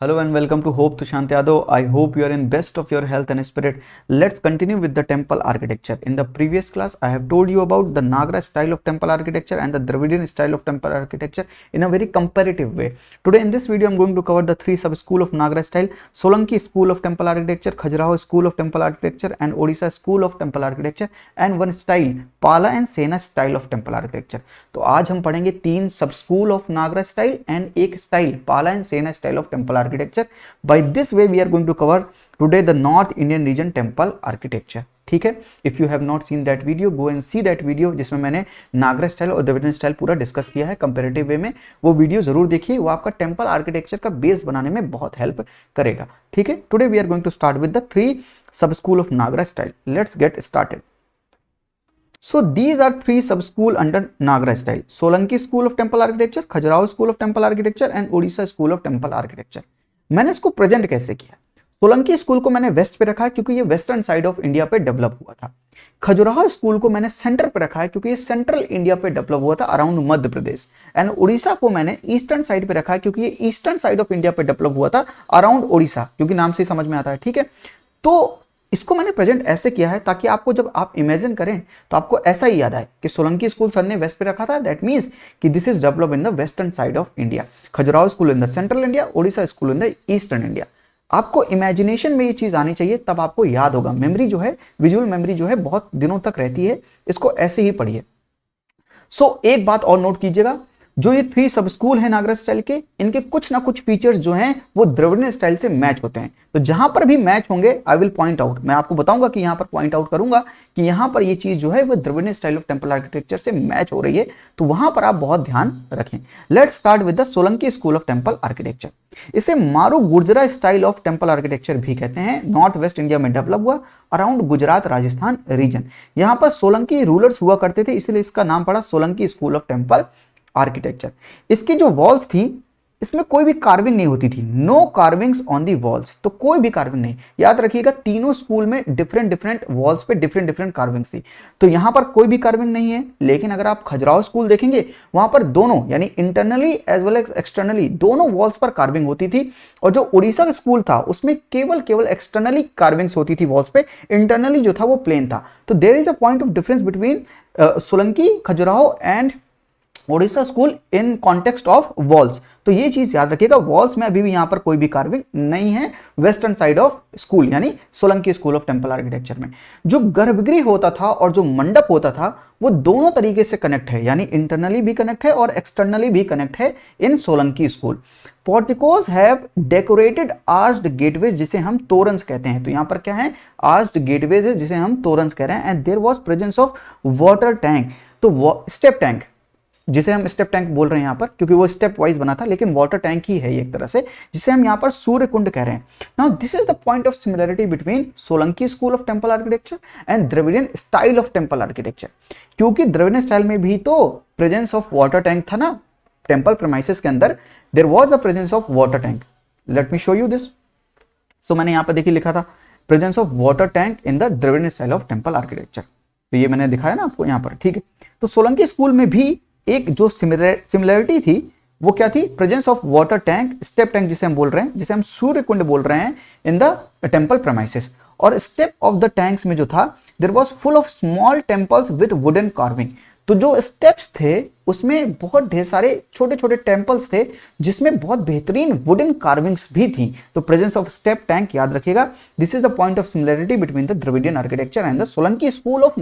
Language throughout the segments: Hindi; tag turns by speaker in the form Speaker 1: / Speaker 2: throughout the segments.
Speaker 1: Hello and welcome to Hope Tushant Yadav. I hope you are in best of your health and spirit. Let's continue with the temple architecture. In the previous class, I have told you about the Nagara style of temple architecture and the Dravidian style of temple architecture in a very comparative way. Today in this video, I am going to cover the three sub-school of Nagara style: Solanki school of temple architecture, Khajuraho school of temple architecture, and Odisha school of temple architecture, and one style, Pala and Sena style of temple architecture. तो आज हम पढ़ेंगे तीन sub school of Nagara style and एक style Pala and Sena style of temple architecture. By this way we are going to cover today the north Indian region temple architecture. ठीक है, if you have not seen that video, go and see that video जिसमें मैंने नागरा स्टाइल और द्रविडियन स्टाइल पूरा डिस्कस किया है कंपैरेटिव वे में. वो वीडियो जरूर देखिए, वो आपका टेम्पल आर्किटेक्चर का बेस बनाने में बहुत हेल्प करेगा. ठीक है, today we are going to start with the three sub school of Nagara style. Let's get started. So these are three sub-school under Nagara style: Solanki school of temple architecture, Khajuraho school of temple architecture and Odisha school of temple architecture. मैंने इसको प्रेजेंट कैसे किया? सोलंकी स्कूल को मैंने वेस्ट पे रखा है क्योंकि ये वेस्टर्न साइड ऑफ इंडिया पे डेवलप हुआ था. खजुराहो स्कूल को मैंने सेंटर पे रखा है क्योंकि ये सेंट्रल इंडिया पे डेवलप हुआ था अराउंड मध्य प्रदेश. एंड उड़ीसा को मैंने ईस्टर्न साइड पे रखा है क्योंकि ये ईस्टर्न साइड ऑफ इंडिया पे डेवलप हुआ था अराउंड उड़ीसा, क्योंकि नाम से ही समझ में आता है. ठीक है, तो इसको मैंने प्रेजेंट ऐसे किया है ताकि आपको जब आप इमेजिन करें तो आपको ऐसा ही याद आए कि सोलंकी स्कूल सर ने वेस्ट पे रखा था. दैट मींस कि this is develop in the western side of India, Khajuraho school in the central India, Odisha school in the eastern India. आपको इमेजिनेशन में ये चीज आनी चाहिए, तब आपको याद होगा. मेमोरी जो है, विजुअल मेमोरी जो है, बहुत दिनों तक रहती है. इसको ऐसे ही पढ़िए. सो एक बात और नोट कीजिएगा, जो ये थ्री सब स्कूल है नागरा स्टाइल के, इनके कुछ ना कुछ फीचर्स जो हैं वो द्रविडियन स्टाइल से मैच होते हैं. तो जहां पर भी मैच होंगे आई विल पॉइंट आउट, मैं आपको बताऊंगा कि यहां पर पॉइंट आउट करूंगा कि यहां पर ये चीज जो है वो Dravidian style of temple architecture से मैच हो रही है. तो वहां पर आप बहुत ध्यान रखें. Let's start with the Solanki school of temple architecture. इसे मारू गुर्जरा स्टाइल ऑफ टेम्पल आर्किटेक्चर भी कहते हैं. नॉर्थ वेस्ट इंडिया में डेवलप हुआ अराउंड गुजरात राजस्थान रीजन. यहां पर सोलंकी रूलर्स हुआ करते थे, इसलिए इसका नाम पड़ा Solanki school of temple architecture. इसकी जो वॉल्स थी इसमें कोई भी कार्विंग नहीं होती थी. No carvings on the walls. तो कोई भी कार्विंग नहीं. याद रखिएगा, तीनों स्कूल में डिफरेंट वॉल्स पे डिफरेंट कार्विंग्स थी. तो यहां पर कोई भी कार्विंग नहीं है. लेकिन अगर आप खजुराहो स्कूल देखेंगे, वहां पर दोनों यानी internally as well as externally दोनों वॉल्स पर कार्विंग होती थी. और जो उड़ीसा स्कूल था उसमें केवल एक्सटर्नली कार्विंग्स होती थी वॉल्स पे, इंटरनली जो था वो प्लेन था. तो there is a point of difference between Solanki, Khajuraho and Odisha school in context of walls. तो ये चीज याद रखिएगा, वॉल्स में अभी भी यहां पर कोई भी कार्विंग नहीं है. वेस्टर्न साइड ऑफ स्कूल यानी Solanki school of temple architecture में जो गर्भगृह होता था और जो मंडप होता था वो दोनों तरीके से कनेक्ट है, यानी इंटरनली भी कनेक्ट है और एक्सटर्नली भी कनेक्ट है in Solanki school. Porticoes have decorated arched gateways, जिसे हम तोरन्स कहते हैं. तो यहां पर क्या है, आर्च्ड गेटवेज है जिसे हम तोरन्स कह रहे हैं. And there was presence of water tank. तो स्टेप टैंक, जिसे हम स्टेप टैंक बोल रहे हैं यहाँ पर क्योंकि वो स्टेप वाइज बना था, लेकिन वाटर टैंक ही है एक तरह से, जिसे हम यहाँ पर सूर्य कुंड कह रहे हैं. Now this is the point of similarity between Solanki school of temple architecture and Dravidian style of temple architecture. क्योंकि द्रविडियन स्टाइल में भी तो प्रेजेंस ऑफ वाटर टैंक था ना. टेम्पल प्रेमाइसेस के अंदर there was a presence of water tank. Let me show you this. So मैंने यहाँ पर देखिए लिखा था presence of water tank in the Dravidian style of temple architecture. तो ये मैंने दिखाया ना आपको यहाँ पर. ठीक है, तो सोलंकी स्कूल में भी एक जो सिमिलरिटी थी वो क्या थी, presence of water tank, step tank जिसे हम बोल रहे हैं, जिसे हम सूर्य कुंड बोल रहे हैं इन द टेम्पल प्रेमाइसेस. और स्टेप ऑफ द टैंक्स में जो था there was full of small temples with wooden carving. तो जो स्टेप्स थे उसमें बहुत ढेर सारे छोटे छोटे टेम्पल्स थे जिसमें बहुत बेहतरीन वुडन कार्विंग्स भी थी. तो प्रेजेंस ऑफ स्टेप टैंक याद रखिएगा. This is the point of similarity between the Dravidian architecture and the Solanki school of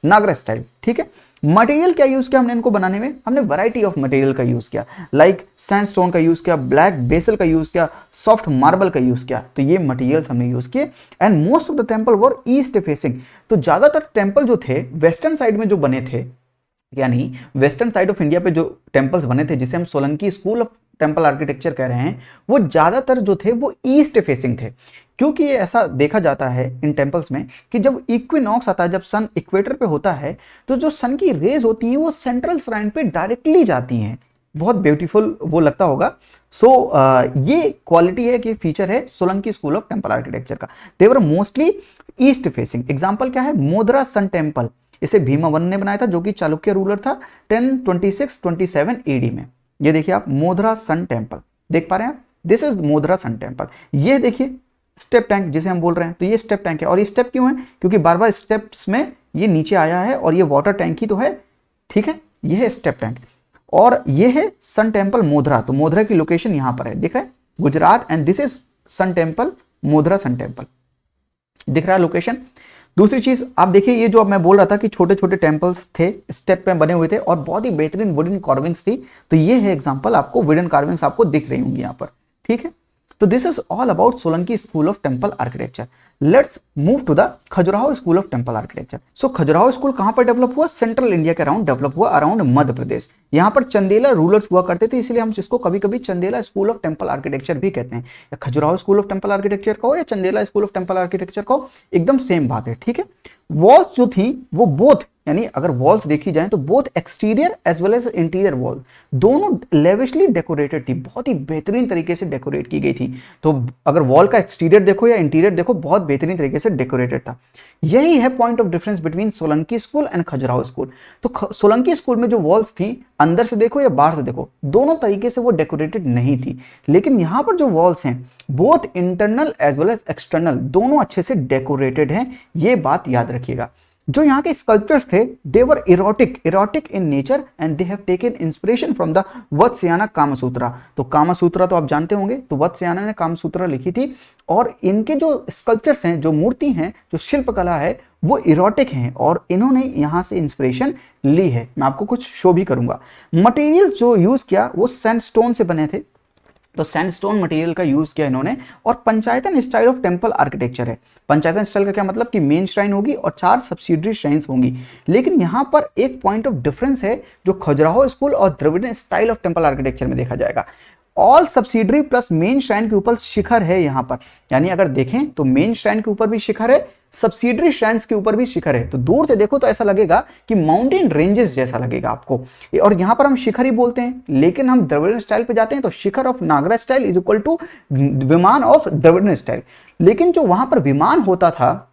Speaker 1: Nagara style. ठीक है, मटेरियल क्या यूज किया हमने इनको बनाने में, हमने वैरायटी ऑफ मटेरियल का यूज किया. लाइक सैंडस्टोन का यूज किया, ब्लैक बेसल का यूज किया, सॉफ्ट मार्बल का यूज किया. तो ये मटेरियल्स हमने यूज किए. And most of the temple were east facing. तो ज्यादातर टेंपल जो थे वेस्टर्न साइड में जो बने थे, यानी वेस्टर्न साइड ऑफ इंडिया पे जो टेंपल्स बने थे जिसे हम Solanki school of temple architecture कह रहे हैं, वो ज्यादातर जो थे वो ईस्ट फेसिंग थे. क्योंकि ये ऐसा देखा जाता है इन टेंपल्स में कि जब इक्विनॉक्स आता है, जब सन इक्वेटर पे होता है, तो जो सन की रेज होती है वो सेंट्रल श्राइन पे डायरेक्टली जाती हैं. बहुत ब्यूटीफुल वो लगता होगा. सो ये क्वालिटी है कि फीचर है Solanki school of temple architecture का. They were mostly east facing. Example क्या है, मोधरा सन टेम्पल. इसे भीमावन ने बनाया था जो कि चालुक्य रूलर था 1026-27 एडी में. ये देखिए आप, मोधरा सन टेम्पल देख पा रहे हैं आप, दिस इज मोधरा सन टेम्पल। ये देखिए स्टेप टैंक जिसे हम बोल रहे हैं, तो ये स्टेप टैंक है। और ये स्टेप क्यों है? क्योंकि बार बार स्टेप्स में ये नीचे आया है और ये वाटर टैंक ही तो है, ठीक है, ये है स्टेप टैंक। और ये है सन टेम्पल मोधरा, तो मोधरा की लोकेशन यहां पर है, दिख रहा है, Gujarat, and this is sun temple Modhera sun temple, दिख रहा है लोकेशन। दूसरी चीज आप देखिए, ये जो अब मैं बोल रहा था कि छोटे छोटे टेम्पल्स थे, स्टेप पे बने हुए थे और बहुत ही बेहतरीन वुडन कार्विंग्स थी, तो ये है एग्जांपल, आपको वुडन कार्विंग्स आपको दिख रही होंगी यहाँ पर, ठीक है। तो this is all about Solanki school of temple architecture. Let's move to the Khajuraho school of temple architecture. So Khajuraho school कहां पर डेवलप हुआ? सेंट्रल इंडिया के अराउंड डेवलप हुआ, अराउंड मध्य प्रदेश। यहाँ पर चंदेला रूलर्स हुआ करते थे, इसलिए हम इसको कभी कभी Chandela school of temple architecture भी कहते हैं। या Khajuraho school of temple architecture कहो या Chandela school of temple architecture कहो, एकदम सेम बात है, ठीक है। वॉल्स जो थी वो बोथ, यानी अगर वॉल्स देखी जाए तो both exterior as well as interior wall दोनों लेविशली डेकोरेटेड थी, बहुत ही बेहतरीन तरीके से डेकोरेट की गई थी। तो अगर वॉल का एक्सटीरियर देखो या इंटीरियर देखो, बहुत बेहतरीन तरीके से डेकोरेटेड था। यही है point of difference between Solanki school and Khajuraho school. तो सोलंकी स्कूल में जो वॉल्स थी, अंदर से देखो या बाहर से देखो, दोनों तरीके से वो डेकोरेटेड नहीं थी। लेकिन यहां पर जो वॉल्स हैं, both internal as well as external, दोनों अच्छे से डेकोरेटेड हैं, ये बात याद रखिएगा। जो यहाँ के स्कल्पचर्स थे, they were erotic in nature and they have taken inspiration from the Vatsyayana Kamasutra. तो कामसूत्रा तो आप जानते होंगे, तो वत्स्यायना ने कामसूत्रा लिखी थी, और इनके जो स्कल्पचर्स हैं, जो मूर्ति हैं, जो शिल्पकला है, वो इरोटिक हैं, और इन्होंने यहाँ से इंस्पिरेशन ली है। मैं आपको कुछ शो भी करूंगा। मटेरियल जो यूज किया वो सैंडस्टोन से बने थे, तो सैंडस्टोन मटेरियल का यूज किया इन्होंने। और पंचायतन स्टाइल ऑफ टेम्पल आर्किटेक्चर है। पंचायतन स्टाइल का क्या मतलब कि मेन श्राइन होगी और 4 सब्सिडरी श्राइन्स होंगी। लेकिन यहां पर एक पॉइंट ऑफ डिफरेंस है जो खजुराहो स्कूल और Dravidian style of temple architecture में देखा जाएगा। All subsidiary plus main shrine के ऊपर शिखर है यहाँ पर, यानी अगर देखें तो मेन श्राइन के ऊपर भी शिखर है, सब्सिडरी श्राइन्स के ऊपर भी शिखर है। तो दूर से देखो तो ऐसा लगेगा कि माउंटेन रेंजेस जैसा लगेगा आपको, और यहाँ पर हम शिखर ही बोलते हैं। लेकिन हम द्रविडियन स्टाइल पे जाते हैं तो shikhara of Nagara style is equal to vimana of Dravidian style. लेकिन जो वहां पर विमान होता था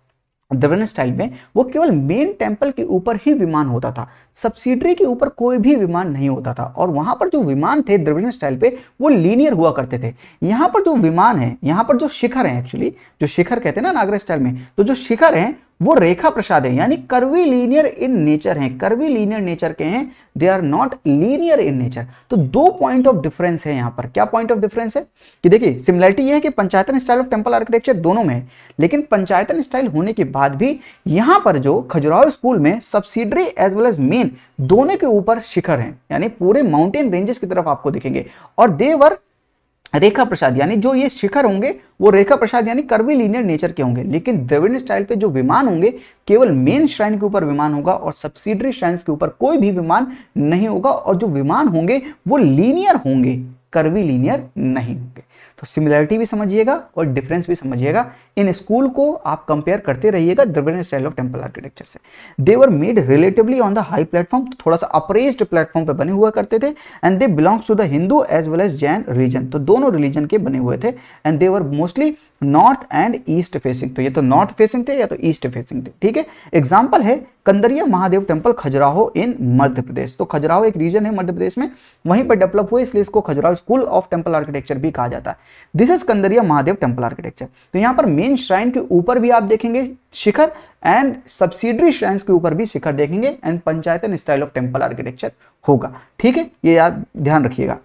Speaker 1: द्रविडियन स्टाइल में, वो केवल मेन टेंपल के ऊपर ही विमान होता था, सब्सिडरी के ऊपर कोई भी विमान नहीं होता था। और वहां पर जो विमान थे द्रविडियन स्टाइल पे, वो लीनियर हुआ करते थे। यहाँ पर जो विमान है, यहाँ पर जो शिखर है, एक्चुअली जो शिखर कहते हैं ना नागरा स्टाइल में, तो जो शिखर है वो रेखा प्रसाद है, यानी कर्वी लीनियर इन नेचर हैं, कर्वी लीनियर नेचर के हैं, they are not linear in nature. तो 2 पॉइंट ऑफ डिफरेंस है यहाँ पर। क्या पॉइंट ऑफ डिफरेंस है कि देखिए, सिमिलरिटी ये है कि पंचायतन स्टाइल ऑफ टेंपल आर्किटेक्चर दोनों में है, लेकिन पंचायतन स्टाइल होने के बाद भी यहाँ पर जो खजुराहो स्कूल में subsidiary as well as main दोनों के ऊपर शिखर हैं, यानी पूरे माउंटेन रेंजेस की तरफ आपको दिखेंगे। और देवर रेखा प्रसाद, यानी जो ये शिखर होंगे वो रेखा प्रसाद यानी कर्वी लीनियर नेचर के होंगे। लेकिन द्रविडियन स्टाइल पे जो विमान होंगे, केवल मेन श्राइन के ऊपर विमान होगा और सब्सिडरी श्राइन्स के ऊपर कोई भी विमान नहीं होगा, और जो विमान होंगे वो लीनियर होंगे, कर्वी लीनियर नहीं होंगे। तो सिमिलरिटी भी समझिएगा और डिफरेंस भी समझिएगा। इन स्कूल को आप कंपेयर करते रहिएगा Dravidian style of temple architecture से। They were made relatively on the high platform, तो थोड़ा सा अप्रेज्ड प्लेटफॉर्म पे बने हुआ करते थे। And they belongs to the Hindu as well as Jain region, तो दोनों रिलीजन के बने हुए थे। And they were mostly north and east facing, तो ये तो नॉर्थ फेसिंग थे या तो ईस्ट फेसिंग थे, ठीक है। एग्जाम्पल है कंदरिया महादेव टेंपल खजुराहो इन मध्य प्रदेश। तो खजुराहो एक रीजन है मध्य प्रदेश में, वहीं पर डेवलप हुए, इसलिए इसको Khajuraho school of temple architecture भी कहा जाता है। This is Kandariya Mahadev temple architecture. तो यहाँ पर मेन श्राइन के ऊपर भी आप देखेंगे शिखर, एंड सब्सिडरी श्राइन्स के ऊपर भी शिखर देखेंगे, and panchayatana style of temple architecture होगा, ठीक है, ये याद ध्यान रखिएगा।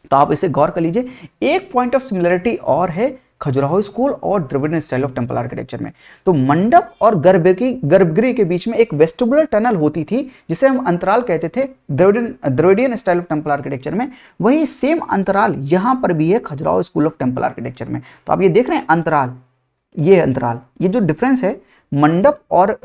Speaker 1: तो आप इसे गौर कर लीजिए। एक पॉइंट ऑफ सिमिलरिटी और है खजुराहो स्कूल और Dravidian style of temple architecture में। तो मंडप और गर्भगृह के बीच में एक वेस्टिबुलर टनल होती थी, जिसे हम अंतराल कहते थे Dravidian style of temple architecture में। वही सेम अंतराल यहां पर भी है Khajuraho school of temple architecture में। तो आप ये देख रहे हैं अंतराल, ये जो डिफरेंस है मंडप और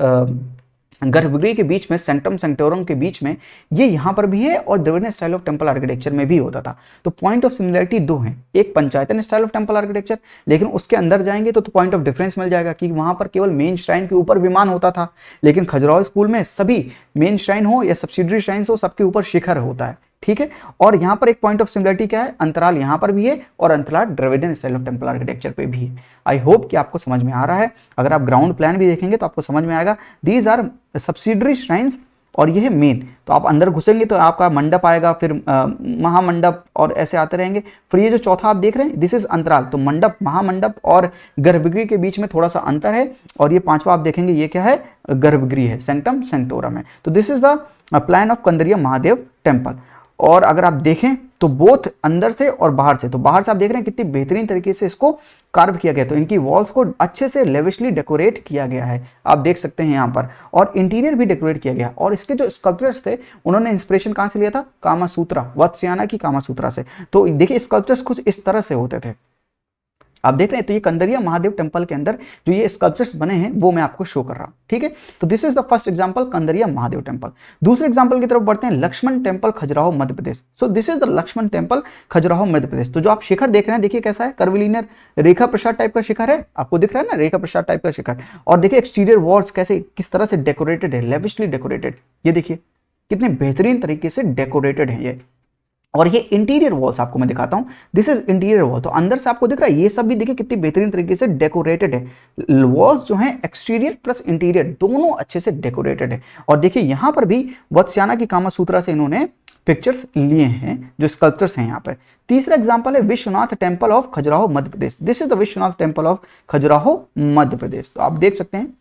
Speaker 1: गर्भगृह के बीच में, सेंटम सेंटोरम के बीच में, ये यहां पर भी है और Dravidian style of temple architecture में भी होता था। तो पॉइंट ऑफ सिमिलरिटी 2 हैं, एक पंचायतन स्टाइल ऑफ टेंपल आर्किटेक्चर, लेकिन उसके अंदर जाएंगे तो पॉइंट ऑफ डिफरेंस मिल जाएगा कि वहां पर केवल मेन श्राइन के ऊपर विमान होता था, लेकिन खजुराहो स्कूल में सभी मेन श्राइन हो या सब्सिडरी श्राइन हो, सबके ऊपर शिखर होता है, ठीक है। और यहाँ पर एक पॉइंट ऑफ सिमिलरिटी क्या है, अंतराल यहाँ पर भी है और अंतराल Dravidian style of temple architecture पे भी है। आई होप कि आपको समझ में आ रहा है। अगर आप ग्राउंड प्लान भी देखेंगे तो आपको समझ में आएगा। दीज आर सब्सिडरी श्राइन्स और ये है मेन। तो आप अंदर घुसेंगे तो आपका मंडप आएगा, फिर महामंडप और ऐसे आते रहेंगे। फिर ये जो चौथा आप देख रहे हैं दिस इज अंतराल, तो मंडप, महामंडप और गर्भगृह के बीच में थोड़ा सा अंतर है। और ये पांचवा आप देखेंगे ये क्या है, गर्भगृह है, सेंक्टम सेंक्टोरम है। तो this is the plan of Kandariya Mahadev temple. और अगर आप देखें तो बोथ अंदर से और बाहर से, तो बाहर से आप देख रहे हैं कितनी बेहतरीन तरीके से इसको कार्व किया गया, तो इनकी वॉल्स को अच्छे से लेविशली डेकोरेट किया गया है, आप देख सकते हैं यहाँ पर। और इंटीरियर भी डेकोरेट किया गया। और इसके जो स्कल्पचर्स थे उन्होंने इंस्पिरेशन कहाँ से लिया था, कामासूत्रा, वत्स्याना की कामासूत्रा से। तो देखिए स्कल्पचर्स कुछ इस तरह से होते थे, आप देख रहे हैं। तो ये कंदरिया महादेव टेम्पल के अंदर जो ये स्कल्पचर्स बने हैं वो मैं आपको शो कर रहा हूं, ठीक है। तो this is the first example, Kandariya Mahadev temple. दूसरे एग्जांपल की तरफ बढ़ते हैं, Lakshman temple Khajuraho Madhya Pradesh. So this is the Lakshman temple Khajuraho Madhya Pradesh. तो जो आप शिखर देख रहे हैं देखिए कैसा है, कर्विलीनियर रेखा प्रसाद टाइप का शिखर है, आपको दिख रहा है ना, रेखा प्रसाद टाइप का शिखर। और देखिए एक्सटीरियर वॉल्स कैसे किस तरह से डेकोरेटेड है, लेविशली डेकोरेटेड, ये देखिए कितने बेहतरीन तरीके से डेकोरेटेड है ये। और ये इंटीरियर वॉल्स आपको मैं दिखाता हूं, दिस इज इंटीरियर वॉल। तो अंदर से आपको दिख रहा है ये सब भी देखिए कितनी बेहतरीन तरीके से डेकोरेटेड है। वॉल्स जो हैं एक्सटीरियर प्लस इंटीरियर दोनों अच्छे से डेकोरेटेड है। और देखिए यहां पर भी वत्स्याना की कामासूत्रा से इन्होंने पिक्चर्स लिए हैं, जो स्कल्पचर्स हैं यहाँ पर। तीसरा एग्जांपल है Vishwanath temple of Khajuraho Madhya Pradesh. This is the Vishwanath temple of Khajuraho Madhya Pradesh. तो आप देख सकते हैं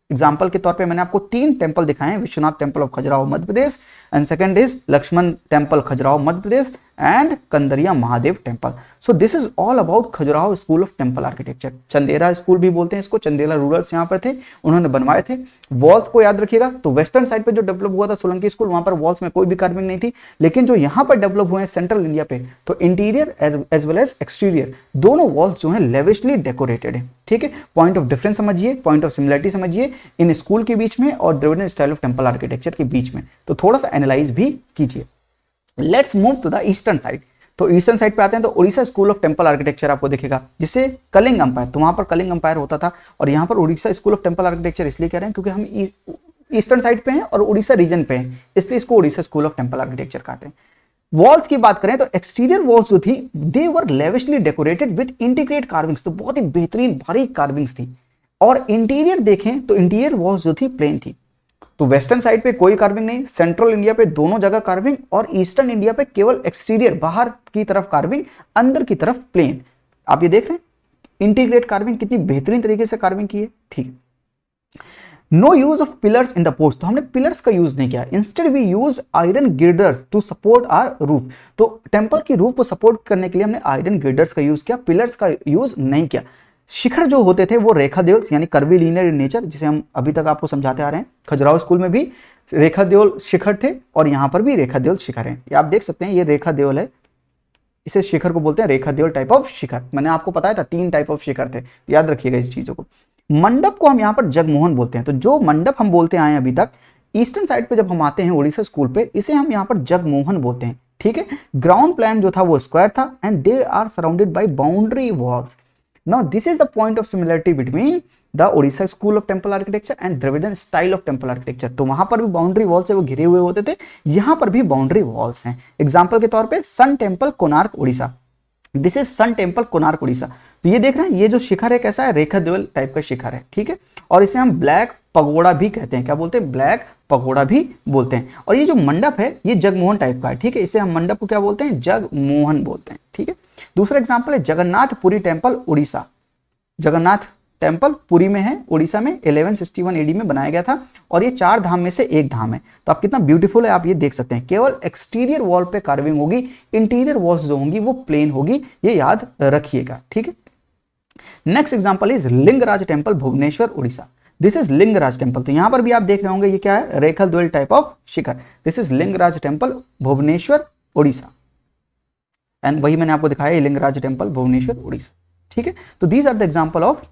Speaker 1: एग्जाम्पल के तौर पे मैंने आपको 3 टेम्पल दिखाए हैं, Vishwanath temple of Khajuraho Madhya Pradesh, and second is Lakshman temple Khajuraho Madhya Pradesh, and Kandariya Mahadev temple. So this is all about Khajuraho school of temple architecture. Chandela school भी बोलते हैं इसको, चंदेला रूरल्स यहाँ पर थे, उन्होंने बनवाए थे। वॉल्स को याद रखिएगा, तो वेस्टर्न साइड पे जो डेवलप हुआ था सोलंकी स्कूल, वहां पर वॉल्स में कोई भी कार्विंग नहीं थी। लेकिन जो यहाँ पर डेवलप हुए हैं सेंट्रल इंडिया पे, तो interior as well as exterior दोनों वॉल्स जो है लेविशली डेकोरेटेड है, ठीक है। पॉइंट ऑफ डिफरेंस समझिए, पॉइंट ऑफ सिमिलरिटी समझिए इन स्कूल के बीच में और Dravidian style of temple architecture के बीच में, तो थोड़ा सा एनालाइज भी कीजिए। Let's move to the eastern side. तो ईस्टर्न साइड पे आते हैं तो Orissa school of temple architecture आपको दिखेगा, जिसे कलिंग अंपायर, तो वहां पर कलिंग अंपायर होता था। और यहाँ पर Orissa school of temple architecture इसलिए कह रहे हैं क्योंकि हम ईस्टर्न साइड पे हैं और उड़ीसा रीजन पे हैं, इसलिए इसको Orissa school of temple architecture कहते हैं। वॉल्स की बात करें तो एक्सटीरियर वॉल्स जो थी they were lavishly decorated with integrate carvings, तो बहुत ही बेहतरीन बारीक कार्विंग्स थी। और इंटीरियर देखें तो इंटीरियर वॉल्स जो थी प्लेन थी। तो वेस्टर्न साइड पे कोई कार्विंग नहीं, सेंट्रल इंडिया पे दोनों जगह कार्विंग, और ईस्टर्न इंडिया पे केवल एक्सटीरियर बाहर की तरफ कार्विंग, अंदर की तरफ प्लेन। आप ये देख रहे हैं इंटीग्रेट कार्विंग कितनी बेहतरीन तरीके से कार्विंग की है, ठीक। No use of pillars in the post, तो हमने पिलर्स का यूज नहीं किया, instead we use iron girders to support our roof. तो टेम्पल की रूफ को सपोर्ट करने के लिए हमने आयरन गिर्डर्स का यूज किया, पिलर्स का यूज नहीं किया। शिखर जो होते थे वो रेखा देवल्स यानी कर्वीलिनियर इन नेचर, जिसे हम अभी तक आपको समझाते आ रहे हैं। खजुराहो स्कूल में भी रेखा देवल शिखर थे और यहाँ पर भी रेखा देवल शिखर हैं। ये आप देख सकते हैं, ये रेखा देवल है, इसे शिखर को बोलते हैं रेखा देवल टाइप ऑफ शिखर। मैंने आपको बताया था 3 टाइप ऑफ शिखर थे, याद रखिएगा इस चीजों को। मंडप को हम यहाँ पर जगमोहन बोलते हैं। तो जो मंडप हम बोलते आए अभी तक, ईस्टर्न साइड पे जब हम आते हैं उड़ीसा स्कूल पे, इसे हम यहाँ पर जगमोहन बोलते हैं, ठीक है। ग्राउंड प्लान जो था वो स्क्वायर था, and they are surrounded by boundary walls. Now this is the point of similarity between the Odisha School of Temple Architecture and Dravidian Style of Temple Architecture। तो वहां पर भी बाउंड्री वॉल से वो घिरे हुए होते थे, यहां पर भी बाउंड्री वॉल्स हैं। एग्जाम्पल के तौर पे sun temple Konark Orissa, this is sun temple Konark Orissa. तो ये देख रहे हैं, ये जो शिखर है कैसा है, रेखा देवल टाइप का शिखर है, ठीक है। और इसे हम ब्लैक पगोड़ा भी कहते हैं, क्या बोलते हैं, ब्लैक पगोड़ा भी बोलते हैं। और ये जो मंडप है ये जगमोहन टाइप का है, ठीक है, इसे हम मंडप को क्या बोलते हैं, जगमोहन बोलते हैं, ठीक है। दूसरा एग्जाम्पल है जगन्नाथपुरी टेम्पल उड़ीसा। जगन्नाथ टेम्पल पुरी में है, उड़ीसा में 1161 एडी में बनाया गया था, और ये 4 धाम में से एक धाम है। तो आप कितना ब्यूटीफुल है आप ये देख सकते हैं। केवल एक्सटीरियर वॉल पे कार्विंग होगी, इंटीरियर वॉल्स जो होंगी वो प्लेन होगी, ये याद रखिएगा, ठीक है। Next example is Lingaraj temple Bhubaneswar Orissa. This is Lingaraj temple. तो यहां पर भी आप देख रहे होंगे ये क्या है, Rekha Deul type of shikhara. This is Lingaraj temple Bhubaneswar Orissa, and वही मैंने आपको दिखाया लिंगराज टेम्पल भुवनेश्वर उड़ीसा, ठीक है। तो these are the example of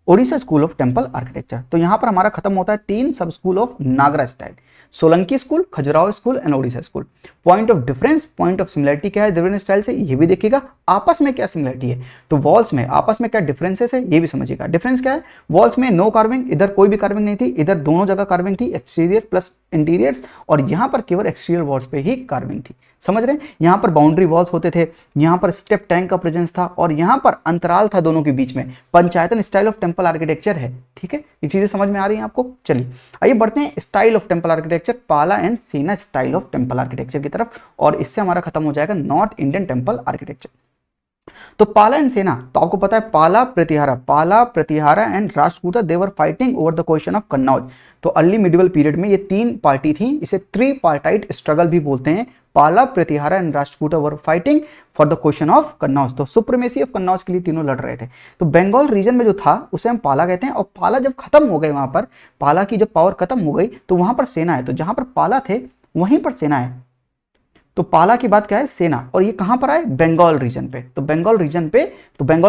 Speaker 1: Odisha school of temple architecture. तो यहां पर हमारा खत्म होता है 3 sub school of Nagara style, Solanki school, Khajuraho school and Odisha school. Point of difference, point of similarity क्या है द्रविडियन स्टाइल से, ये भी देखिएगा। आपस में क्या सिमिलरिटी है, तो वॉल्स में आपस में क्या डिफरेंसेस है ये भी समझिएगा। डिफरेंस क्या है, वॉल्स में नो कार्विंग, इधर कोई भी कार्विंग नहीं थी, इधर दोनों जगह कार्विंग थी, एक्सटीरियर प्लस इंटीरियर्स, और यहां पर केवल एक्सटीरियर वॉल्स पे ही कार्विंग थी, समझ रहे हैं। यहां पर बाउंड्री वॉल्स होते थे, यहां पर स्टेप टैंक का प्रेजेंस था, और यहां पर अंतराल था दोनों के बीच में। Panchayatana style of temple temple architecture है। ठीक है, ये चीजें समझ में आ रही हैं आपको। चलिए आइए बढ़ते हैं स्टाइल ऑफ टेम्पल आर्किटेक्चर, पाला and Sena style of temple architecture की तरफ, और इससे हमारा खत्म हो जाएगा नॉर्थ इंडियन टेम्पल आर्किटेक्चर। तो पाला एंड सेना, तो आपको पता है Pala Pratihara and Rashtrakuta they were fighting over the question of Kannauj. तो अर्ली मिडिवल पीरियड में ये तीन पार्टी थी, इसे थ्री पार्टाइट स्ट्रगल भी बोलते हैं। पाला, Pratihara and Rashtrakuta were fighting for the question of Kannauj, तो सुप्रीमेसी ऑफ कन्नौज के लिए तीनों लड़ रहे थे। तो बंगाल रीजन में जो था उसे हम पाला कहते हैं, और पाला जब खत्म हो गए, वहां पर पाला की जब पावर खत्म हो गई तो वहां पर सेना है, तो जहां पर पाला थे वहीं पर सेना है। तो पाला की बात क्या है, सेना, और ये कहां पर आए, बंगाल रीजन पे। तो बंगाल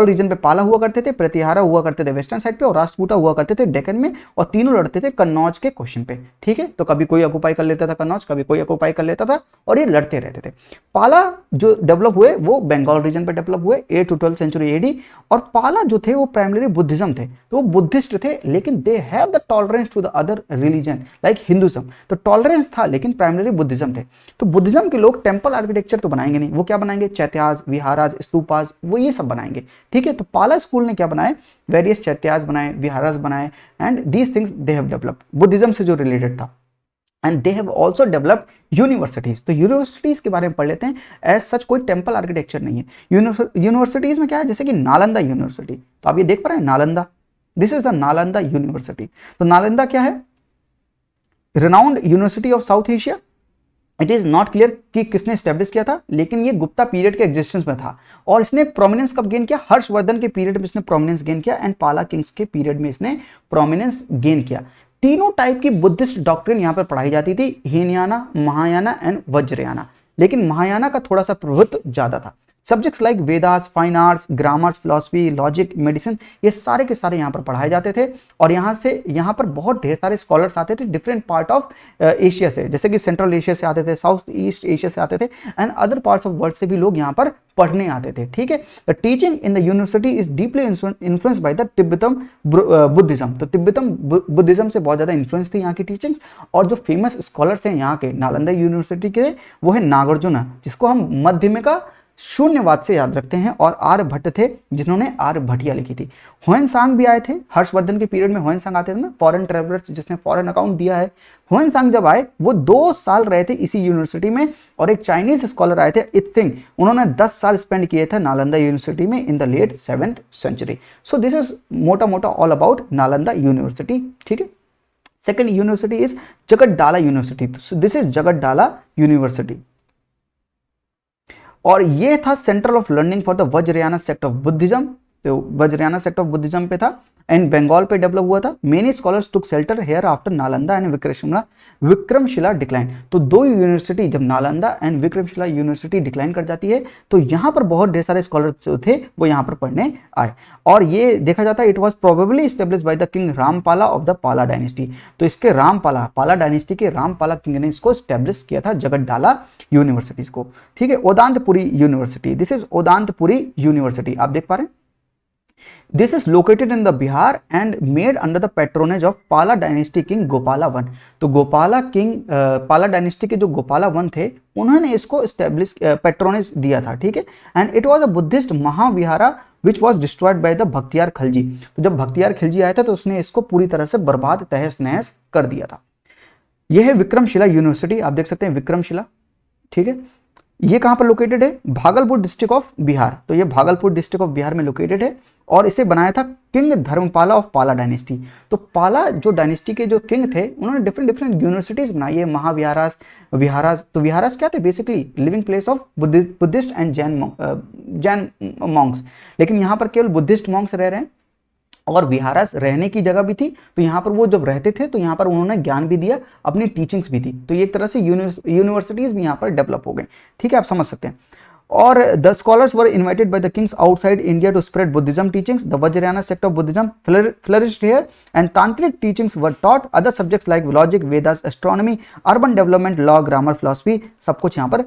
Speaker 1: रीजन पे पाला हुआ करते थे, प्रतिहारा हुआ करते थे वेस्टर्न साइड पे, और राष्ट्रकूटा हुआ करते थे डेक्कन में, और तीनों लड़ते थे कन्नौज के क्वेश्चन पे। ठीक है, तो कभी कोई ऑक्युपाई कर लेता था कन्नौज, कभी कोई ऑक्युपाई कर लेता था, और ये लड़ते रहते थे। पाला जो डेवलप हुए वो बंगाल रीजन पे डेवलप हुए 8 to 12 सेंचुरी एडी, और पाला जो थे वो प्राइमरी बुद्धिज्म थे, तो वो बुद्धिस्ट थे, लेकिन they have the tolerance to the other religion like Hinduism. तो टॉलरेंस था, लेकिन प्राइमरी बुद्धिज्म थे। तो बुद्धिज्म के लोग टेम्पल आर्किटेक्चर तो बनाएंगे नहीं, वो क्या बनाएंगे, चैत्याज, विहाराज, स्तूपाज, वो ये सब बनाएंगे। ठीक है, तो पाला स्कूल ने क्या बनाए, वेरियस चैत्याज बनाए, विहाराज बनाए, and these things they have developed Buddhism से जो रिलेटेड था। And they have also developed universities. तो यूनिवर्सिटीज के बारे में पढ़ लेते हैं। एज सच कोई टेम्पल आर्किटेक्चर नहीं है। यूनिवर्सिटीज में क्या है, जैसे कि नालंदा यूनिवर्सिटी, तो आप ये देख पा रहे हैं Nalanda, this is the Nalanda university. तो नालंदा क्या है, renowned university of south Asia. It is not clear कि किसने स्टैब्लिश किया था, लेकिन ये गुप्ता पीरियड के एग्जिस्टेंस में था, और इसने प्रोमिनेंस कब गेन किया, हर्षवर्धन के पीरियड में इसने प्रोमिनेंस गेन किया, एंड पाला किंग्स के पीरियड में इसने प्रोमिनेंस गेन किया। तीनों टाइप की बुद्धिस्ट डॉक्ट्रिन यहां पर पढ़ाई जाती थी, हीनयाना, महायाना एंड वज्रयाना, लेकिन महायाना का थोड़ा सा प्रभुत्व ज्यादा था। Subjects like Vedas, fine arts, grammars, philosophy, logic, medicine, ये सारे के सारे यहाँ पर पढ़ाए जाते थे, और यहाँ पर बहुत ढेर सारे स्कॉलर्स आते थे डिफरेंट पार्ट ऑफ एशिया से, जैसे कि सेंट्रल एशिया से आते थे, साउथ ईस्ट एशिया से आते थे, and other parts of world से भी लोग यहाँ पर पढ़ने आते थे। ठीक है, the teaching in the university is deeply influenced by the Tibetan Buddhism. तो तिब्बतम बुद्धिज्म से बहुत ज्यादा इन्फ्लुएंस थी यहाँ की टीचिंग्स, और जो फेमस स्कॉलर्स हैं यहाँ के नालंदा यूनिवर्सिटी के, वो है नागार्जुन, जिसको हम मध्यमिका शून्यवाद से याद रखते हैं, और आर्यभट्ट थे जिन्होंने आर्यभट्टिया लिखी थी। ह्वेनसांग भी आए थे हर्षवर्धन के पीरियड में, ह्वेनसांग आते थे ना, फॉरेन ट्रेवलर्स जिसने फॉरेन अकाउंट दिया है। ह्वेनसांग जब आए वो 2 साल रहे थे इसी यूनिवर्सिटी में, और एक चाइनीज स्कॉलर आए थे इत्सिंग, उन्होंने 10 साल स्पेंड किए थे नालंदा यूनिवर्सिटी में in the late 7th century. So this is मोटा मोटा ऑल अबाउट नालंदा यूनिवर्सिटी। ठीक है, second university is Jagaddala university. This is Jagaddala university, और ये था central of learning for the Vajrayana sect of Buddhism. तो वज्रयाना सेक्ट ऑफ बुद्धिज्म पे था, एंड बंगाल पे डेवलप हुआ था। Many scholars took shelter here after Nalanda and Vikramshila decline. तो 2 यूनिवर्सिटी, जब Nalanda and Vikramshila university decline कर जाती है, तो यहाँ पर बहुत ढेर सारे स्कॉलर्स जो थे वो यहाँ पर पढ़ने आए, और ये देखा जाता है it was probably establish by the king Rampala of the Pala dynasty. तो इसके पाला डायनेस्टी के रामपाला किंग ने इसको स्टैब्लिश किया था, जगतडाला यूनिवर्सिटीज को। ठीक है, ओदांतपुरी यूनिवर्सिटी, दिस इज ओदांतपुरी यूनिवर्सिटी, आप देख पा रहे हैं। This is located in the Bihar and made under the patronage of Pala dynasty king Gopala I। तो पाला डायनेस्टी के जो गोपाला I थे, उन्होंने इसको एस्टेब्लिश पैट्रोनेज दिया था। ठीक है, and it was a Buddhist mahavihara which was destroyed by the Bakhtiyar Khilji. तो जब भक्तियार खिलजी आया था तो उसने इसको पूरी तरह से बर्बाद, तहस नहस कर दिया था। यह है विक्रमशिला यूनिवर्सिटी, आप देख सकते हैं विक्रमशिला। ठीक है, ये कहां पर लोकेटेड है, भागलपुर डिस्ट्रिक्ट ऑफ बिहार। तो ये भागलपुर डिस्ट्रिक्ट ऑफ बिहार में लोकेटेड है, और इसे बनाया था किंग धर्मपाला ऑफ पाला डायनेस्टी। तो पाला जो डायनेस्टी के जो किंग थे, उन्होंने डिफरेंट यूनिवर्सिटीज बनाई है, महाविहारास, विहारास। तो विहारास क्या थे, basically living place of Buddhist and Jain Monks, लेकिन यहाँ पर केवल बुद्धिस्ट मॉन्क्स रह रहे हैं, और विहारास रहने की जगह भी थी। तो यहाँ पर वो जब रहते थे तो यहाँ पर उन्होंने ज्ञान भी दिया, अपनी टीचिंग्स भी दी। तो ये एक तरह से यूनिवर्सिटीज भी यहाँ पर डेवलप हो गए। ठीक है, आप समझ सकते हैं। और the scholars were invited by the kings outside India to spread Buddhism teachings. The Vajrayana sect of Buddhism flourished here and tantric teachings were taught. Other subjects like logic, Vedas, astronomy, urban development, law, grammar, philosophy, सब कुछ यहाँ पर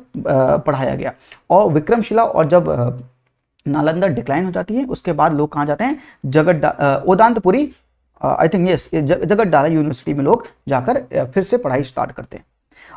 Speaker 1: पढ़ाया गया। और विक्रमशिला और जब नालंदा डिक्लाइन हो जाती है, उसके बाद लोग कहाँ जाते हैं, ओदांतपुरी, आई थिंक यस, जगतडाला यूनिवर्सिटी में लोग जाकर फिर से पढ़ाई स्टार्ट करते हैं।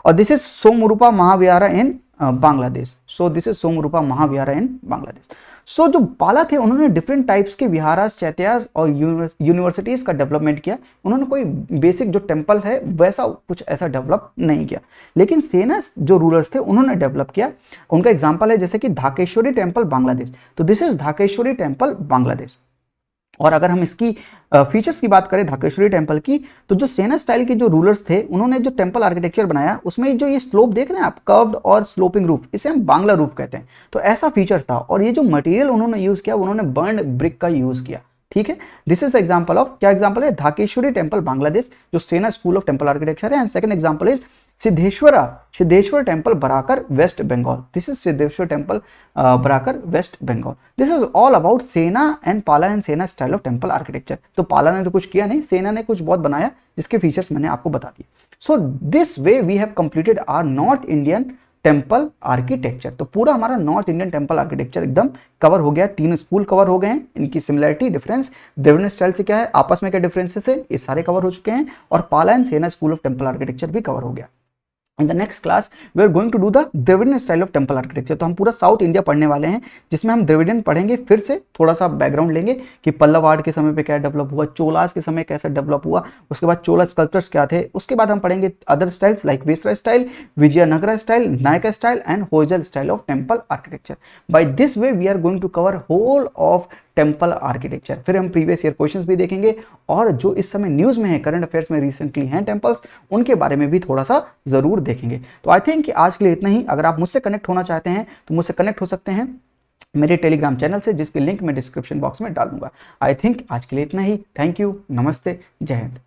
Speaker 1: और this is Somrupa mahavihara in Bangladesh. So this is Somrupa mahavihara in Bangladesh. So जो पाला थे उन्होंने डिफरेंट टाइप्स के विहारास, चैत्यास और यूनिवर्सिटीज का डेवलपमेंट किया. उन्होंने कोई बेसिक जो टेम्पल है वैसा कुछ ऐसा डेवलप नहीं किया, लेकिन सेना जो रूलर्स थे उन्होंने डेवलप किया. उनका एग्जांपल है जैसे कि धाकेश्वरी टेम्पल बांग्लादेश. तो दिस इज धाकेश्वरी टेम्पल बांग्लादेश. और अगर हम इसकी फीचर्स की बात करें धाकेश्वरी टेम्पल की, तो जो सेना स्टाइल के जो रूलर्स थे उन्होंने जो टेम्पल आर्किटेक्चर बनाया उसमें जो ये स्लोप देख रहे हैं आप, कर्व्ड और स्लोपिंग रूफ, इसे हम बांग्ला रूफ कहते हैं. तो ऐसा फीचर था. और ये जो मटेरियल उन्होंने यूज किया उन्होंने बर्न्ड ब्रिक का यूज किया. ठीक है, दिस इज एग्जांपल ऑफ, क्या एग्जांपल है, धाकेश्वरी टेम्पल बांग्लादेश जो Sena school of temple architecture है. And second example is Siddheshwar temple Barakar West Bengal. This is Siddheshwar temple Barakar West Bengal. This is all about Sena and Pala and Sena style of temple architecture. तो पाला ने तो कुछ किया नहीं, सेना ने कुछ बहुत बनाया जिसके फीचर्स मैंने आपको बता दिए. So this way we have completed our north Indian temple architecture. तो पूरा हमारा नॉर्थ इंडियन टेम्पल आर्किटेक्चर एकदम कवर हो गया. 3 स्कूल कवर हो गए हैं, इनकी सिमिलरिटी, डिफरेंस, द्रविड़ स्टाइल से क्या है, आपस में क्या डिफरेंसेस है, ये सारे कवर हो चुके हैं. और पाला एंड सेना स्कूल ऑफ टेम्पल आर्किटेक्चर भी कवर हो गया. In the next class, we are going to do the Dravidian style of temple architecture. तो हम पूरा साउथ इंडिया पढ़ने वाले हैं जिसमें हम द्रविडियन पढ़ेंगे. फिर से थोड़ा सा बैकग्राउंड लेंगे कि पल्लव आर्ट के समय पे क्या डेवलप हुआ, चोलास के समय कैसा डेवलप हुआ, उसके बाद चोला स्कल्पचर्स क्या थे, उसके बाद हम पढ़ेंगे other styles like Vesara style, Vijayanagara style, Nayaka style and Hoysala style of temple architecture. By this way we are going to cover whole of temple architecture. फिर हम प्रीवियस ईयर क्वेश्चंस भी देखेंगे और जो इस समय न्यूज में है, करंट अफेयर्स में रिसेंटली हैं टेम्पल्स, उनके बारे में भी थोड़ा सा जरूर देखेंगे. तो आई थिंक आज के लिए इतना ही. अगर आप मुझसे कनेक्ट होना चाहते हैं तो मुझसे कनेक्ट हो सकते हैं मेरे टेलीग्राम चैनल से, जिसकी लिंक मैं डिस्क्रिप्शन बॉक्स में डाल दूंगा. आई थिंक आज के लिए इतना ही. थैंक यू, नमस्ते, जय हिंद.